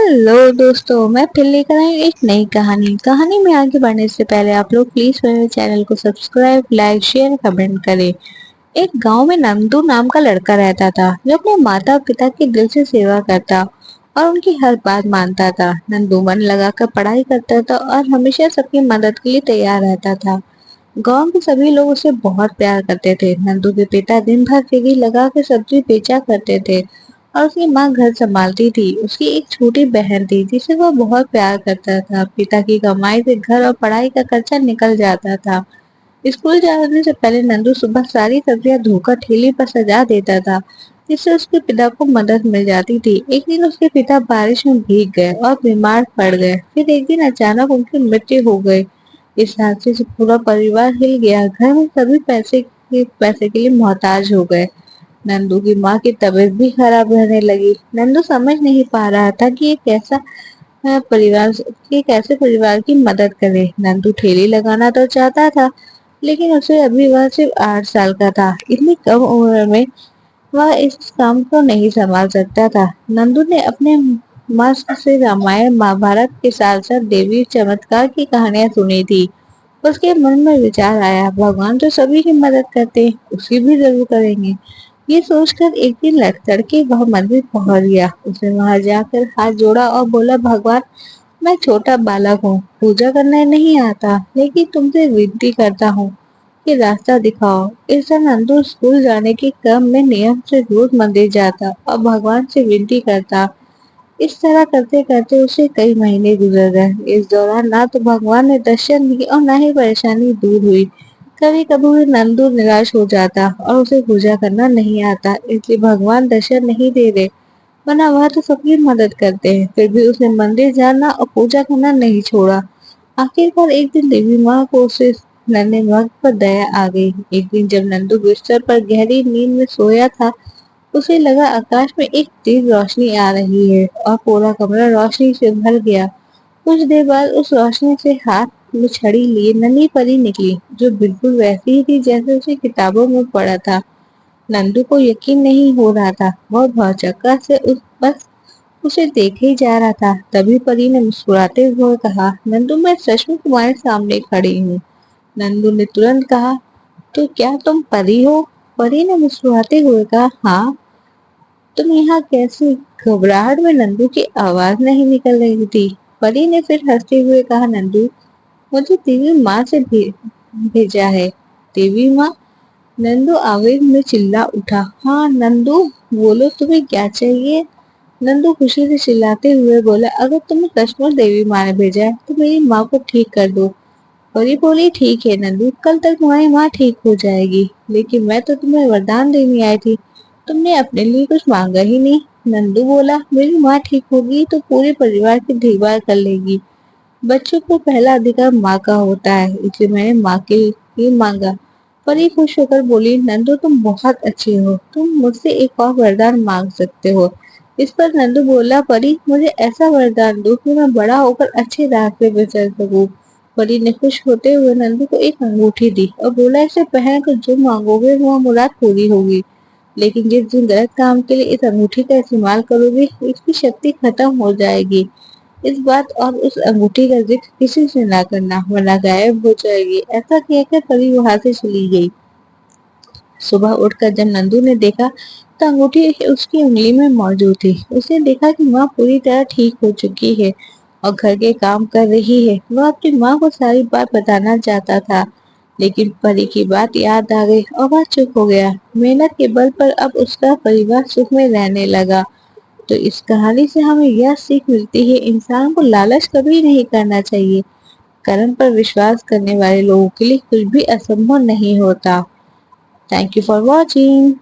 Hello दोस्तों, मैं फिर लेकर आई एक नई कहानी में आगे बढ़ने से पहले आप लोग प्लीज मेरे चैनल को सब्सक्राइब, लाइक, शेयर, कमेंट करें। एक गांव में नंदू नाम का लड़का रहता था जो अपने माता पिता की दिल से सेवा करता और उनकी हर बात मानता था। नंदू मन लगाकर पढ़ाई करता था और हमेशा सबकी मदद के लिए तैयार रहता था। गांव के सभी लोग उसे बहुत प्यार करते थे। नंदू के पिता दिन भर फेरी लगा के सब्जी बेचा करते थे और उसकी माँ घर संभालती थी। उसकी एक छोटी बहन थी जिसे वह बहुत प्यार करता था। पिता की कमाई से घर और पढ़ाई का खर्चा निकल जाता था। स्कूल जाने से पहले नंदू सुबह सारी सब्जियां धोकर ठेली पर सजा देता था, जिससे उसके पिता को मदद मिल जाती थी। एक दिन उसके पिता बारिश में भीग गए और बीमार पड़ गए। फिर एक दिन अचानक उनकी मृत्यु हो गई। इस हादसे से पूरा परिवार हिल गया। घर में सभी पैसे के लिए मोहताज हो गए। नंदू की माँ की तबीयत भी खराब रहने लगी। नंदू समझ नहीं पा रहा था कि ये कैसे परिवार की मदद करे। नंदू ठेली लगाना तो चाहता था, लेकिन उसे अभी वह सिर्फ 8 साल का था। इतनी कम उम्र में वह इस काम को नहीं संभाल सकता था। नंदू ने अपने माँ से रामायण महाभारत के साथ साथ देवी चमत्कार की कहानियां सुनी थी। उसके मन में विचार आया, भगवान तो सभी की मदद करते हैं, उसकी भी जरूर करेंगे। ये सोचकर एक दिन तड़के वह मंदिर पहुंच गया। उसने वहां जाकर हाथ जोड़ा और बोला, भगवान, मैं छोटा बालक हूँ, पूजा करने नहीं आता, लेकिन तुमसे विनती करता हूँ कि रास्ता दिखाओ। इस तरह नंदू स्कूल जाने के क्रम में नियम से रोज मंदिर जाता और भगवान से विनती करता। इस तरह करते करते उसे कई महीने गुजर गए। इस दौरान ना तो भगवान ने दर्शन दिए और ना ही परेशानी दूर हुई। कभी कभी नंदू निराश हो जाता और उसे पूजा करना नहीं आता, इसलिए भगवान दर्शन नहीं दे रहे, वरना वह तो सबकी मदद करते हैं। फिर भी उसने मंदिर जाना और पूजा करना नहीं छोड़ा। आखिरकार एक दिन देवी माँ को उसे नन्हे वक्त पर दया आ गई। एक दिन जब नंदू बिस्तर पर गहरी नींद में सोया था, उसे लगा आकाश में एक तेज रोशनी आ रही है और पूरा कमरा रोशनी से भर गया। कुछ देर बाद उस रोशनी से हाथ में छड़ी लिए नन्ही परी निकली, जो बिल्कुल वैसी ही थी जैसे उसे किताबों में पढ़ा था। नंदू को यकीन नहीं हो रहा था। वह भौचक्का से उस बस उसे देखे ही जा रहा था। तभी परी ने मुस्कुराते हुए कहा, नंदू, मैं सचमुच तुम्हारे सामने खड़ी हूँ। नंदू ने तुरंत कहा, तो क्या तुम परी हो? परी ने मुस्कुराते हुए कहा, हाँ। तुम यहाँ कैसे? घबराहट में नंदू की आवाज नहीं निकल रही थी। परी ने फिर हंसते हुए कहा, नंदू, मुझे देवी माँ से भेजा है। देवी माँ? नंदू आवेग में चिल्ला उठा, हाँ नंदू, बोलो तुम्हें क्या चाहिए? नंदू खुशी से चिल्लाते हुए बोला, अगर तुम्हें सचमुच देवी माँ ने भेजा है तो मेरी माँ को ठीक कर दो। परी बोली, ठीक है नंदू, कल तक तुम्हारी माँ ठीक हो जाएगी। लेकिन मैं तो तुम्हें वरदान देने आई थी, तुमने अपने लिए कुछ मांगा ही नहीं। नंदू बोला, मेरी माँ ठीक होगी तो पूरे परिवार की देखभाल कर लेगी। बच्चों को पहला अधिकार माँ का होता है, इसलिए मैंने माँ के लिए मांगा। परी खुश होकर बोली, नंदू, तुम बहुत अच्छे हो, तुम मुझसे एक और वरदान मांग सकते हो। इस पर नंदू बोला, परी, मुझे ऐसा वरदान दो कि मैं बड़ा होकर अच्छे रास्ते पर चल सकूं। परी ने खुश होते हुए नंदू को एक अंगूठी दी और बोला, इसे पहनकर जो मांगोगे वह मुराद पूरी होगी। लेकिन जिस दिन गलत काम के लिए इस अंगूठी का इस्तेमाल करोगे, इसकी शक्ति खत्म हो जाएगी। इस बात और उस अंगूठी का जिक्र किसी से ना करना, वरना गायब हो जाएगी। ऐसा कहकर परी वहां से चली गई। सुबह उठकर जब नंदू ने देखा तो अंगूठी उसकी उंगली में मौजूद थी। उसने देखा कि माँ पूरी तरह ठीक हो चुकी है और घर के काम कर रही है। वह अपनी माँ को सारी बात बताना चाहता था, लेकिन परी की बात याद आ गई और वह चुप हो गया। मेहनत के बल पर अब उसका परिवार सुख में रहने लगा। तो इस कहानी से हमें यह सीख मिलती है, इंसान को लालच कभी नहीं करना चाहिए। कर्म पर विश्वास करने वाले लोगों के लिए कुछ भी असंभव नहीं होता। Thank you for watching.